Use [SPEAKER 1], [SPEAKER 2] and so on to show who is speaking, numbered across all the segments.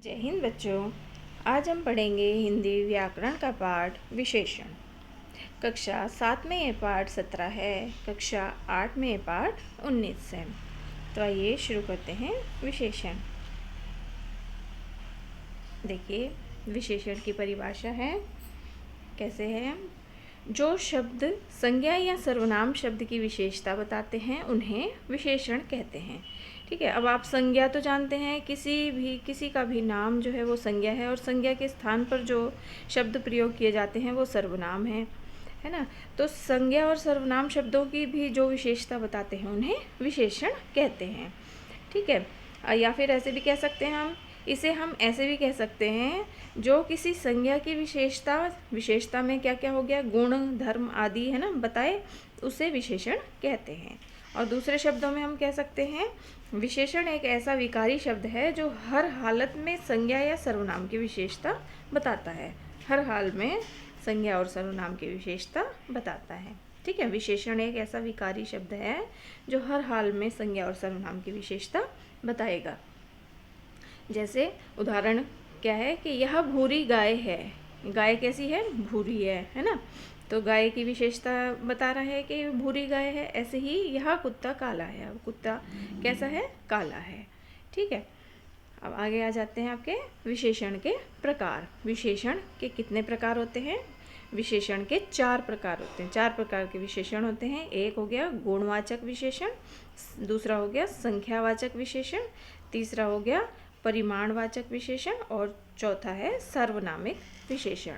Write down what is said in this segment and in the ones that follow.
[SPEAKER 1] जय हिंद बच्चों। आज हम पढ़ेंगे हिंदी व्याकरण का पाठ विशेषण। कक्षा 7 में ये पाठ 17 है, कक्षा 8 में ये पाठ 19 है। तो आइए शुरू करते हैं विशेषण। देखिए, विशेषण की परिभाषा है, कैसे है? जो शब्द संज्ञा या सर्वनाम शब्द की विशेषता बताते हैं उन्हें विशेषण कहते हैं। ठीक है, अब आप संज्ञा तो जानते हैं, किसी का भी नाम जो है वो संज्ञा है, और संज्ञा के स्थान पर जो शब्द प्रयोग किए जाते हैं वो सर्वनाम है ना। तो संज्ञा और सर्वनाम शब्दों की भी जो विशेषता बताते हैं उन्हें विशेषण कहते हैं। ठीक है, या फिर ऐसे भी कह सकते हैं हम ऐसे भी कह सकते हैं, जो किसी संज्ञा की विशेषता में क्या क्या हो गया, गुण धर्म आदि है ना बताए, उसे विशेषण कहते हैं। और दूसरे शब्दों में हम कह सकते हैं, विशेषण एक ऐसा विकारी शब्द है जो हर हालत में संज्ञा या सर्वनाम की विशेषता बताता है। हर हाल में संज्ञा और सर्वनाम की विशेषता बताता है। ठीक है, विशेषण एक ऐसा विकारी शब्द है जो हर हाल में संज्ञा और सर्वनाम की विशेषता बताएगा। जैसे उदाहरण क्या है कि यह भूरी गाय है। गाय कैसी है? भूरी है ना। तो गाय की विशेषता बता रहा है कि भूरी गाय है। ऐसे ही यह कुत्ता काला है। अब कुत्ता कैसा है? काला है। ठीक है, अब आगे आ जाते हैं आपके विशेषण के प्रकार। विशेषण के कितने प्रकार होते हैं? विशेषण के 4 प्रकार होते हैं। 4 प्रकार के विशेषण होते हैं। एक हो गया गुणवाचक विशेषण, दूसरा हो गया संख्यावाचक विशेषण, तीसरा हो गया परिमाणवाचक विशेषण, और चौथा है सार्वनामिक विशेषण।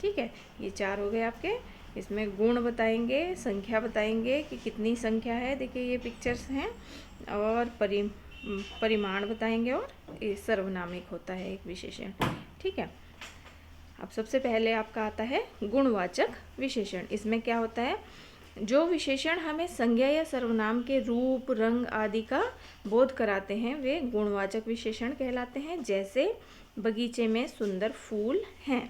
[SPEAKER 1] ठीक है, ये 4 हो गए आपके। इसमें गुण बताएंगे, संख्या बताएंगे कि कितनी संख्या है, देखिए ये पिक्चर्स हैं, और परिमाण बताएंगे, और ये सर्वनामिक होता है एक विशेषण। ठीक है, अब सबसे पहले आपका आता है गुणवाचक विशेषण। इसमें क्या होता है, जो विशेषण हमें संज्ञा या सर्वनाम के रूप रंग आदि का बोध कराते हैं वे गुणवाचक विशेषण कहलाते हैं। जैसे बगीचे में सुंदर फूल हैं।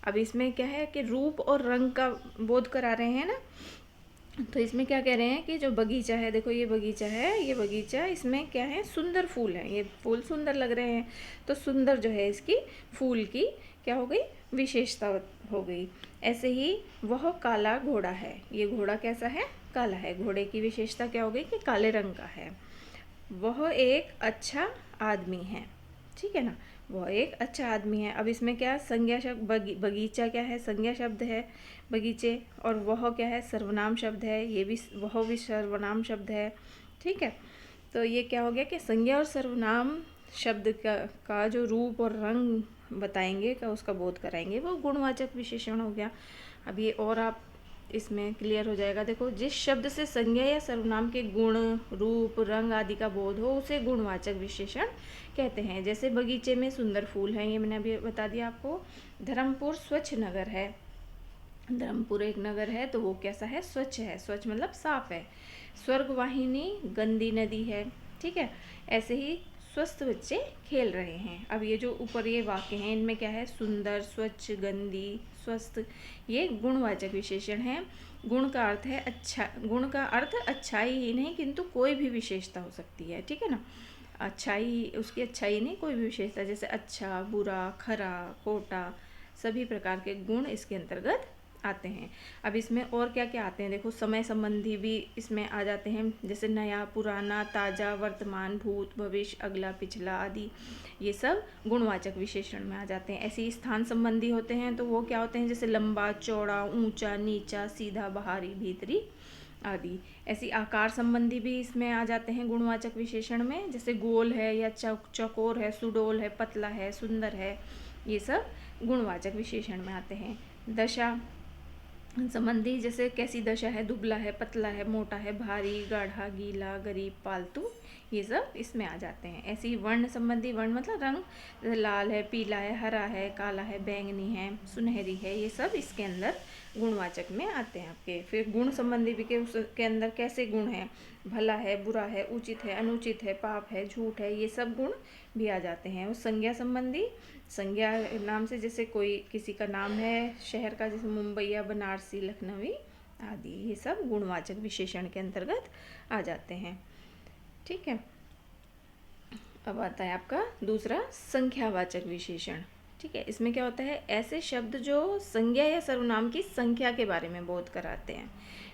[SPEAKER 1] अब इसमें क्या है कि रूप और रंग का बोध करा रहे हैं ना। तो इसमें क्या कह रहे हैं कि जो बगीचा है, देखो ये बगीचा है, ये बगीचा, इसमें क्या है, सुंदर फूल है, ये फूल सुंदर लग रहे हैं। तो सुंदर जो है इसकी फूल की क्या हो गई, विशेषता हो गई। ऐसे ही वह काला घोड़ा है। ये घोड़ा कैसा है? काला है। घोड़े की विशेषता क्या हो गई कि काले रंग का है। वह एक अच्छा आदमी है। ठीक है ना, वह एक अच्छा आदमी है। अब इसमें क्या संज्ञा शब्द, बगीचा क्या है? संज्ञा शब्द है बगीचे, और वह क्या है? सर्वनाम शब्द है। ये भी, वह भी सर्वनाम शब्द है। ठीक है, तो ये क्या हो गया कि संज्ञा और सर्वनाम शब्द का जो रूप और रंग बताएंगे, का उसका बोध कराएंगे, वो गुणवाचक विशेषण हो गया। अब ये और आप इसमें क्लियर हो जाएगा। देखो, जिस शब्द से संज्ञा या सर्वनाम के गुण रूप रंग आदि का बोध हो उसे गुणवाचक विशेषण कहते हैं। जैसे बगीचे में सुंदर फूल हैं, ये मैंने अभी बता दिया आपको। धर्मपुर स्वच्छ नगर है। धर्मपुर एक नगर है, तो वो कैसा है? स्वच्छ है। स्वच्छ मतलब साफ है। स्वर्गवाहिनी गंदी नदी है। ठीक है, ऐसे ही स्वस्थ बच्चे खेल रहे हैं। अब ये जो ऊपर ये वाक्य हैं, इनमें क्या है? सुंदर, स्वच्छ, गंदी, स्वस्थ, ये गुणवाचक विशेषण है। गुण का अर्थ है अच्छा। गुण का अर्थ अच्छाई ही नहीं, किंतु कोई भी विशेषता हो सकती है। ठीक है ना, अच्छाई, उसकी अच्छाई नहीं, कोई भी विशेषता, जैसे अच्छा, बुरा, खरा, खोटा, सभी प्रकार के गुण इसके अंतर्गत आते हैं। अब इसमें और क्या क्या आते हैं, देखो समय संबंधी भी इसमें आ जाते हैं, जैसे नया, पुराना, ताज़ा, वर्तमान, भूत, भविष्य, अगला, पिछला आदि, ये सब गुणवाचक विशेषण में आ जाते हैं। ऐसे ही स्थान संबंधी होते हैं, तो वो क्या होते हैं, जैसे लंबा, चौड़ा, ऊंचा, नीचा, सीधा, बाहरी, भीतरी आदि। ऐसी आकार संबंधी भी इसमें आ जाते हैं गुणवाचक विशेषण में, जैसे गोल है या चौकोर है, सुडोल है, पतला है, सुंदर है, ये सब गुणवाचक विशेषण में आते हैं। दशा संबंधी, जैसे कैसी दशा है, दुबला है, पतला है, मोटा है, भारी, गाढ़ा, गीला, गरीब, पालतू, ये सब इसमें आ जाते हैं। ऐसे ही वर्ण संबंधी, वर्ण मतलब रंग, जैसे लाल है, पीला है, हरा है, काला है, बैंगनी है, सुनहरी है, ये सब इसके अंदर गुणवाचक में आते हैं आपके। फिर गुण संबंधी भी के उसके अंदर कैसे गुण हैं, भला है, बुरा है, उचित है, अनुचित है, पाप है, झूठ है, ये सब गुण भी आ जाते हैं। उस संज्ञा संबंधी, संज्ञा नाम से जैसे कोई किसी का नाम है शहर का, जैसे मुंबई या बनारसी, लखनवी आदि, ये सब गुणवाचक विशेषण के अंतर्गत आ जाते हैं। ठीक है, अब आता है आपका दूसरा संख्यावाचक विशेषण। ठीक है, इसमें क्या होता है, ऐसे शब्द जो संज्ञा या सर्वनाम की संख्या के बारे में बोध कराते हैं।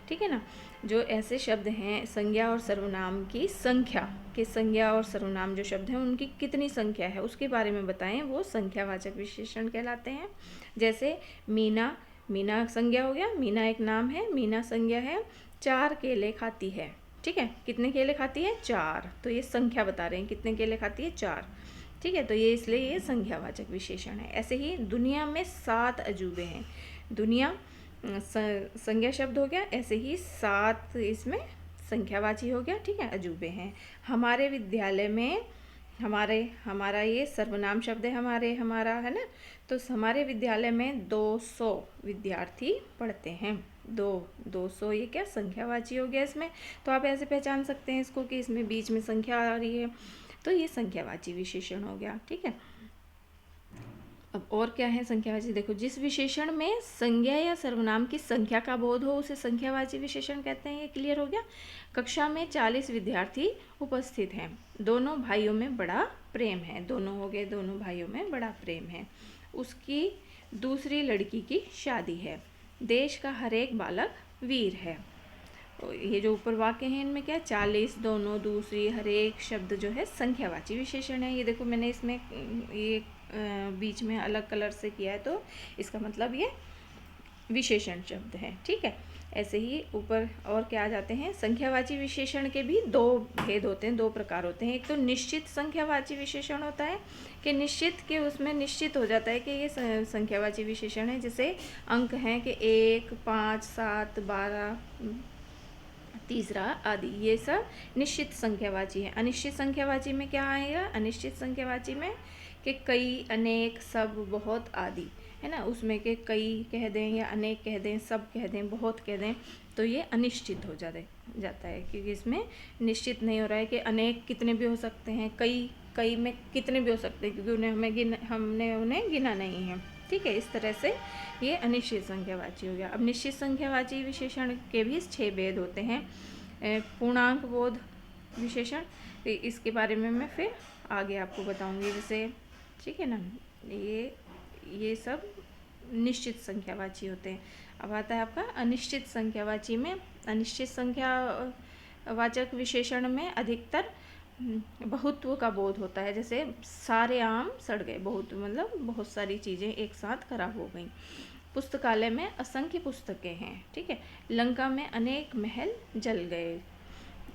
[SPEAKER 1] ठीक है ना, जो ऐसे शब्द हैं संज्ञा और सर्वनाम की संख्या के, संज्ञा और सर्वनाम जो शब्द हैं उनकी कितनी संख्या है उसके बारे में बताएं, वो संख्यावाचक विशेषण कहलाते हैं। जैसे मीना, मीना संज्ञा हो गया, मीना एक नाम है, मीना संज्ञा है। 4 केले खाती है। ठीक है, कितने केले खाती है, 4, तो ये संख्या बता रहे हैं, कितने केले खाती है, 4। ठीक है, तो ये इसलिए ये संख्यावाचक विशेषण है। ऐसे ही दुनिया में 7 अजूबे हैं। दुनिया संज्ञा शब्द हो गया, ऐसे ही 7 इसमें संख्यावाची हो गया। ठीक है, अजूबे हैं। हमारे विद्यालय में, हमारे, हमारा ये सर्वनाम शब्द है, हमारे, हमारा है ना, तो हमारे विद्यालय में 200 विद्यार्थी पढ़ते हैं। 200 ये क्या संख्यावाची हो गया इसमें, तो आप ऐसे पहचान सकते हैं इसको कि इसमें बीच में संख्या आ रही है, तो ये संख्यावाची विशेषण हो गया। ठीक है, अब और क्या है संख्यावाची, देखो, जिस विशेषण में संज्ञा या सर्वनाम की संख्या का बोध हो उसे संख्यावाची विशेषण कहते हैं। ये क्लियर हो गया। कक्षा में 40 विद्यार्थी उपस्थित हैं। दोनों भाइयों में बड़ा प्रेम है। दोनों हो गए, दोनों भाइयों में बड़ा प्रेम है। उसकी दूसरी लड़की की शादी है। देश का हर एक बालक वीर है। तो ये जो ऊपर वाक्य हैं इनमें क्या है, 40, दोनों, दूसरी, हर एक शब्द जो है संख्यावाची विशेषण है। ये देखो मैंने इसमें ये बीच में अलग कलर से किया है, तो इसका मतलब ये विशेषण शब्द है। ठीक है, ऐसे ही ऊपर और क्या आ जाते हैं, संख्यावाची विशेषण के भी 2 भेद होते हैं, 2 प्रकार होते हैं। एक तो निश्चित संख्यावाची विशेषण होता है कि निश्चित के उसमें निश्चित हो जाता है कि ये संख्यावाची विशेषण है। जैसे अंक हैं कि 1, 5, 7, 12, तीसरा आदि, ये सब निश्चित संख्यावाची है। अनिश्चित संख्यावाची में क्या आएगा, अनिश्चित संख्यावाची में कि कई, अनेक, सब, बहुत आदि, है ना, उसमें के कई कह दें या अनेक कह दें, सब कह दें, बहुत कह दें, तो ये अनिश्चित हो जाता है, क्योंकि इसमें निश्चित नहीं हो रहा है कि अनेक कितने भी हो सकते हैं, कई में कितने भी हो सकते हैं, क्योंकि हमने उन्हें गिना नहीं है। ठीक है, इस तरह से ये अनिश्चित संख्यावाची हो गया। अब निश्चित संख्यावाची विशेषण के भी 6 भेद होते हैं। पूर्णांक बोध विशेषण, इसके बारे में मैं फिर आगे आपको बताऊंगी। जैसे, ठीक है ना, ये सब निश्चित संख्यावाची होते हैं। अब आता है आपका अनिश्चित संख्यावाची में। अनिश्चित संख्यावाचक विशेषण में अधिकतर बहुत्व का बोध होता है। जैसे सारे आम सड़ गए, बहुत मतलब बहुत सारी चीज़ें एक साथ खराब हो गई। पुस्तकालय में असंख्य पुस्तकें हैं। ठीक है, लंका में अनेक महल जल गए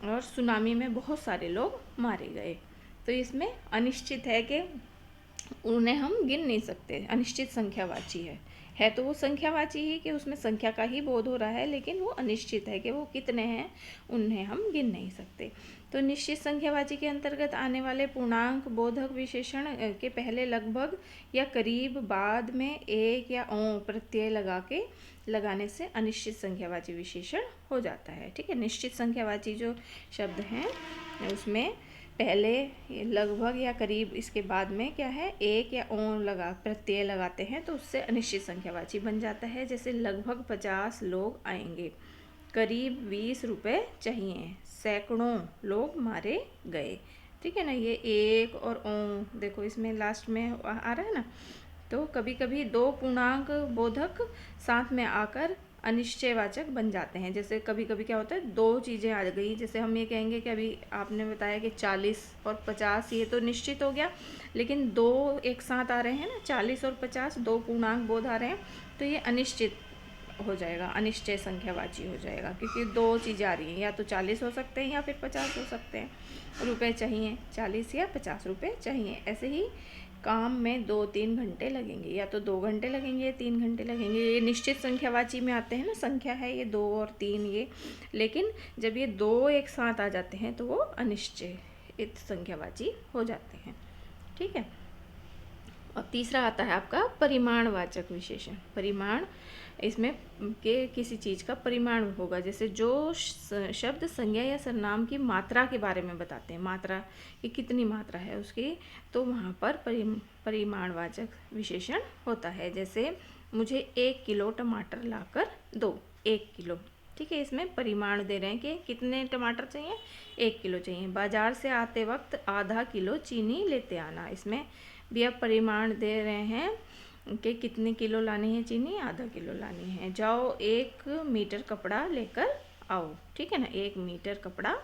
[SPEAKER 1] और सुनामी में बहुत सारे लोग मारे गए। तो इसमें अनिश्चित है कि उन्हें हम गिन नहीं सकते, अनिश्चित संख्यावाची है तो वो संख्यावाची ही कि उसमें संख्या का ही बोध हो रहा है, लेकिन वो अनिश्चित है कि वो कितने हैं, उन्हें हम गिन नहीं सकते। तो निश्चित संख्यावाची के अंतर्गत आने वाले पूर्णांक बोधक विशेषण के पहले लगभग या करीब, बाद में एक या ओ प्रत्यय लगाने से अनिश्चित संख्यावाची विशेषण हो जाता है। ठीक है, निश्चित संख्यावाची जो शब्द हैं उसमें पहले लगभग या करीब, इसके बाद में क्या है, एक या ओ प्रत्यय लगाते हैं तो उससे अनिश्चित संख्यावाची बन जाता है। जैसे लगभग 50 लोग आएंगे, करीब 20 रुपए चाहिए, सैकड़ों लोग मारे गए। ठीक है ना, ये एक और ओ देखो इसमें लास्ट में आ रहा है ना, तो कभी कभी 2 पूर्णांक बोधक साथ में आकर अनिश्चयवाचक बन जाते हैं। जैसे कभी कभी क्या होता है, 2 चीज़ें आ गई, जैसे हम ये कहेंगे कि अभी आपने बताया कि 40 और 50, ये तो निश्चित हो गया, लेकिन 2 एक साथ आ रहे हैं ना, 40 और 50, 2 पूर्णांक बोध आ रहे हैं, तो ये अनिश्चित हो जाएगा, अनिश्चय संख्यावाची हो जाएगा, क्योंकि 2 चीज़ें आ रही हैं, या तो 40 हो सकते हैं या फिर 50 हो सकते हैं। रुपए चाहिए, 40 या 50 रुपए चाहिए। ऐसे ही काम में 2-3 घंटे लगेंगे, या तो 2 घंटे लगेंगे, 3 घंटे लगेंगे। ये निश्चित संख्यावाची में आते हैं ना, संख्या है ये 2 और 3 ये, लेकिन जब ये 2 एक साथ आ जाते हैं तो वो अनिश्चित संख्यावाची हो जाते हैं। ठीक है, और तीसरा आता है आपका परिमाणवाचक विशेषण। परिमाण, इसमें के किसी चीज़ का परिमाण होगा। जैसे जो शब्द संज्ञा या सर्वनाम की मात्रा के बारे में बताते हैं, मात्रा की कितनी मात्रा है उसकी, तो वहाँ पर परिमाणवाचक विशेषण होता है। जैसे मुझे 1 किलो टमाटर लाकर दो, 1 किलो, ठीक है, इसमें परिमाण दे रहे हैं कि कितने टमाटर चाहिए, 1 किलो चाहिए। बाजार से आते वक्त आधा किलो चीनी लेते आना, इसमें भी अब परिमाण दे रहे हैं कि कितने किलो लानी है चीनी, आधा किलो लानी है। जाओ 1 मीटर कपड़ा लेकर आओ, ठीक है ना, 1 मीटर कपड़ा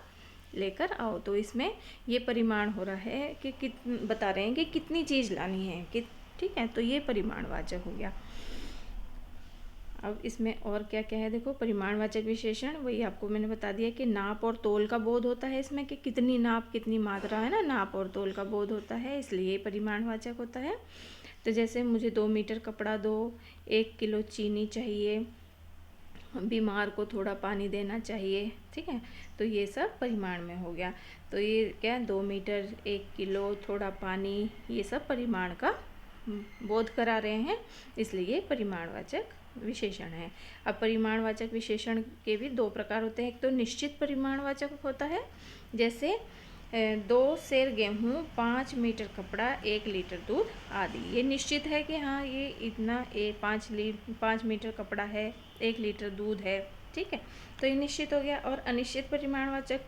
[SPEAKER 1] लेकर आओ। तो इसमें ये परिमाण हो रहा है कि बता रहे हैं कि कितनी चीज़ लानी है, कि ठीक है, तो ये परिमाणवाचक हो गया। अब इसमें और क्या क्या है, देखो परिमाणवाचक विशेषण, वही आपको मैंने बता दिया कि नाप और तोल का बोध होता है इसमें, कि कितनी नाप कितनी मात्रा है ना, नाप और तोल का बोध होता है, इसलिए परिमाणवाचक होता है। तो जैसे मुझे 2 मीटर कपड़ा दो, 1 किलो चीनी चाहिए, बीमार को थोड़ा पानी देना चाहिए, ठीक है, तो ये सब परिमाण में हो गया। तो ये क्या, 2 मीटर, 1 किलो, थोड़ा पानी, ये सब परिमाण का बोध करा रहे हैं, इसलिए ये परिमाणवाचक विशेषण है। अब परिमाणवाचक विशेषण के भी 2 प्रकार होते हैं। एक तो निश्चित परिमाणवाचक होता है, जैसे 2 सेर गेहूँ, 5 मीटर कपड़ा, 1 लीटर दूध आदि। ये निश्चित है कि हाँ ये इतना 5 मीटर कपड़ा है, 1 लीटर दूध है, ठीक है, तो ये निश्चित हो गया। और अनिश्चित परिमाणवाचक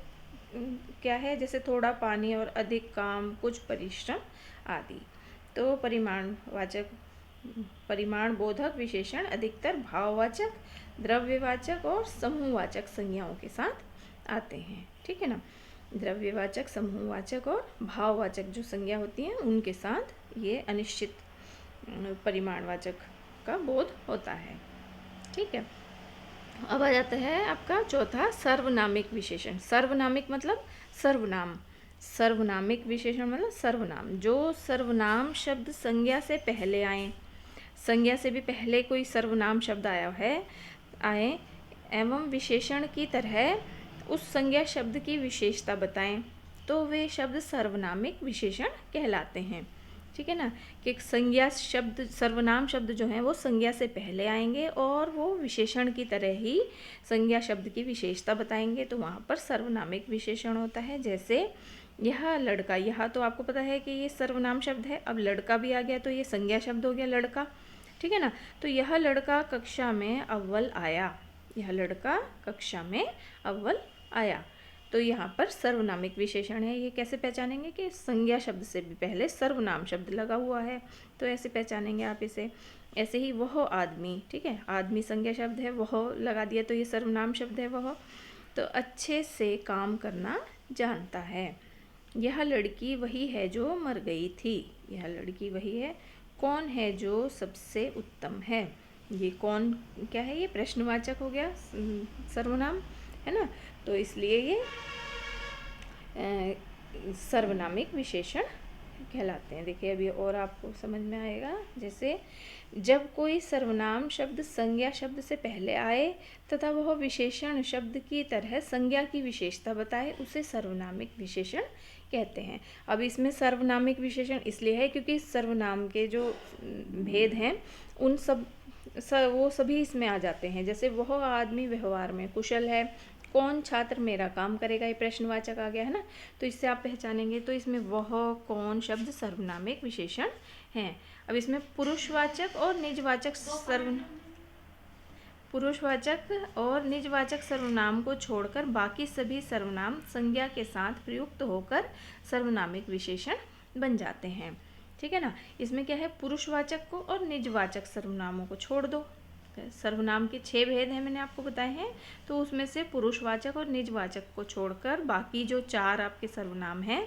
[SPEAKER 1] क्या है, जैसे थोड़ा पानी और अधिक काम, कुछ परिश्रम आदि। तो परिमाण बोधक विशेषण अधिकतर भाववाचक, द्रव्यवाचक और समूहवाचक संज्ञाओं के साथ आते हैं, ठीक है ना। द्रव्यवाचक, समूहवाचक और भाववाचक जो संज्ञा होती हैं उनके साथ ये अनिश्चित परिमाणवाचक का बोध होता है, ठीक है। अब आ जाता है आपका चौथा सर्वनामिक विशेषण। सर्वनामिक मतलब सर्वनाम, सर्वनामिक विशेषण मतलब सर्वनाम, जो सर्वनाम शब्द संज्ञा से पहले आए, संज्ञा से भी पहले कोई सर्वनाम शब्द आए एवं विशेषण की तरह उस संज्ञा शब्द की विशेषता बताएं, तो वे शब्द सर्वनामिक विशेषण कहलाते हैं, ठीक है ना। कि संज्ञा शब्द, सर्वनाम शब्द जो हैं वो संज्ञा से पहले आएंगे और वो विशेषण की तरह ही संज्ञा शब्द की विशेषता बताएंगे, तो वहाँ पर सर्वनामिक विशेषण होता है। जैसे यह लड़का, यह तो आपको पता है कि ये सर्वनाम शब्द है, अब लड़का भी आ गया तो ये संज्ञा शब्द हो गया लड़का, ठीक है ना। तो यह लड़का कक्षा में अव्वल आया, यह लड़का कक्षा में अव्वल आया, तो यहाँ पर सर्वनामिक विशेषण है। ये कैसे पहचानेंगे कि संज्ञा शब्द से भी पहले सर्वनाम शब्द लगा हुआ है, तो ऐसे पहचानेंगे आप इसे। ऐसे ही वह आदमी, ठीक है, आदमी संज्ञा शब्द है, वह लगा दिया तो ये सर्वनाम शब्द है वह। तो अच्छे से काम करना जानता है। यह लड़की वही है जो मर गई थी, यह लड़की वही है। कौन है जो सबसे उत्तम है, ये कौन क्या है, ये प्रश्नवाचक हो गया, सर्वनाम है ना, तो इसलिए ये सर्वनामिक विशेषण कहलाते हैं। देखिए अभी और आपको समझ में आएगा। जैसे जब कोई सर्वनाम शब्द संज्ञा शब्द से पहले आए तथा वह विशेषण शब्द की तरह संज्ञा की विशेषता बताए, उसे सर्वनामिक विशेषण कहते हैं। अब इसमें सर्वनामिक विशेषण इसलिए है क्योंकि सर्वनाम के जो भेद हैं उन वो सभी इसमें आ जाते हैं। जैसे वह आदमी व्यवहार में कुशल है, कौन छात्र मेरा काम करेगा, ये प्रश्नवाचक आ गया है ना, तो इससे आप पहचानेंगे। तो इसमें वह, कौन शब्द सर्वनामिक विशेषण हैं। अब इसमें पुरुषवाचक और निजवाचक सर्वनाम को छोड़कर बाकी सभी सर्वनाम संज्ञा के साथ प्रयुक्त होकर सर्वनामिक विशेषण बन जाते हैं, ठीक है ना। इसमें क्या है, पुरुषवाचक को और निजवाचक सर्वनामों को छोड़ दो। सर्वनाम के 6 भेद हैं मैंने आपको बताए हैं, तो उसमें से पुरुषवाचक और निजवाचक को छोड़कर बाकी जो 4 आपके सर्वनाम हैं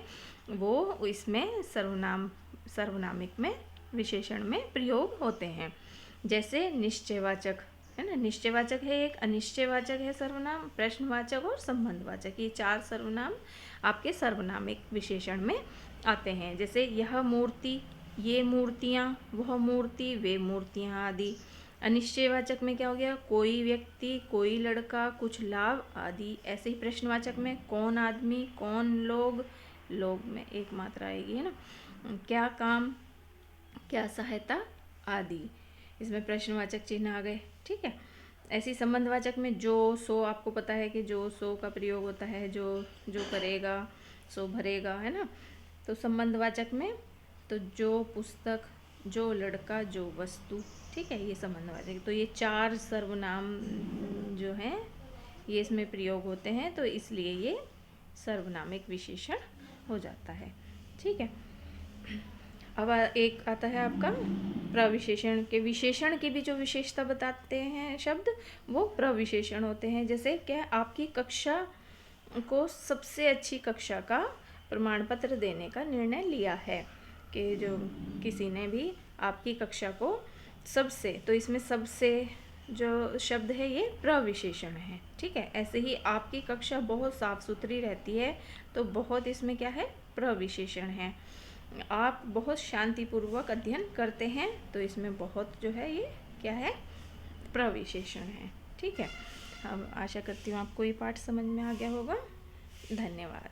[SPEAKER 1] वो इसमें सर्वनामिक में विशेषण में प्रयोग होते हैं। जैसे निश्चयवाचक है ना, निश्चयवाचक है एक, अनिश्चयवाचक है सर्वनाम, प्रश्नवाचक और संबंधवाचक, ये 4 सर्वनाम आपके सर्वनामिक विशेषण में आते हैं। जैसे यह मूर्ति, ये मूर्तियाँ, वह मूर्ति, वे मूर्तियाँ आदि। अनिश्चयवाचक में क्या हो गया, कोई व्यक्ति, कोई लड़का, कुछ लाभ आदि। ऐसे ही प्रश्नवाचक में कौन आदमी, कौन लोग, लोग में एक मात्रा आएगी है ना, क्या काम, क्या सहायता आदि। इसमें प्रश्नवाचक चिन्ह आ गए, ठीक है। ऐसी संबंधवाचक में जो, सो, आपको पता है कि जो, सो का प्रयोग होता है, जो करेगा सो भरेगा, है ना। तो संबंधवाचक में तो जो पुस्तक, जो लड़का, जो वस्तु, ठीक है, ये संबंधवाचक। तो ये 4 सर्वनाम जो हैं ये इसमें प्रयोग होते हैं, तो इसलिए ये सर्वनामिक विशेषण हो जाता है। ठीक है। अब एक आता है आपका प्रविशेषण के। विशेषण की भी जो विशेषता बताते हैं शब्द, वो प्रविशेषण होते हैं। जैसे क्या, आपकी कक्षा को सबसे अच्छी कक्षा का प्रमाण पत्र देने का निर्णय लिया है, कि जो किसी ने भी आपकी कक्षा को सबसे, तो इसमें सबसे जो शब्द है ये प्रविशेषण है। ठीक है। ऐसे ही आपकी कक्षा बहुत साफ सुथरी रहती है, तो बहुत इसमें क्या है, प्रविशेषण है। आप बहुत शांतिपूर्वक अध्ययन करते हैं, तो इसमें बहुत जो है ये क्या है, प्रविशेषण है। ठीक है। अब आशा करती हूँ आपको ये पाठ समझ में आ गया होगा। धन्यवाद।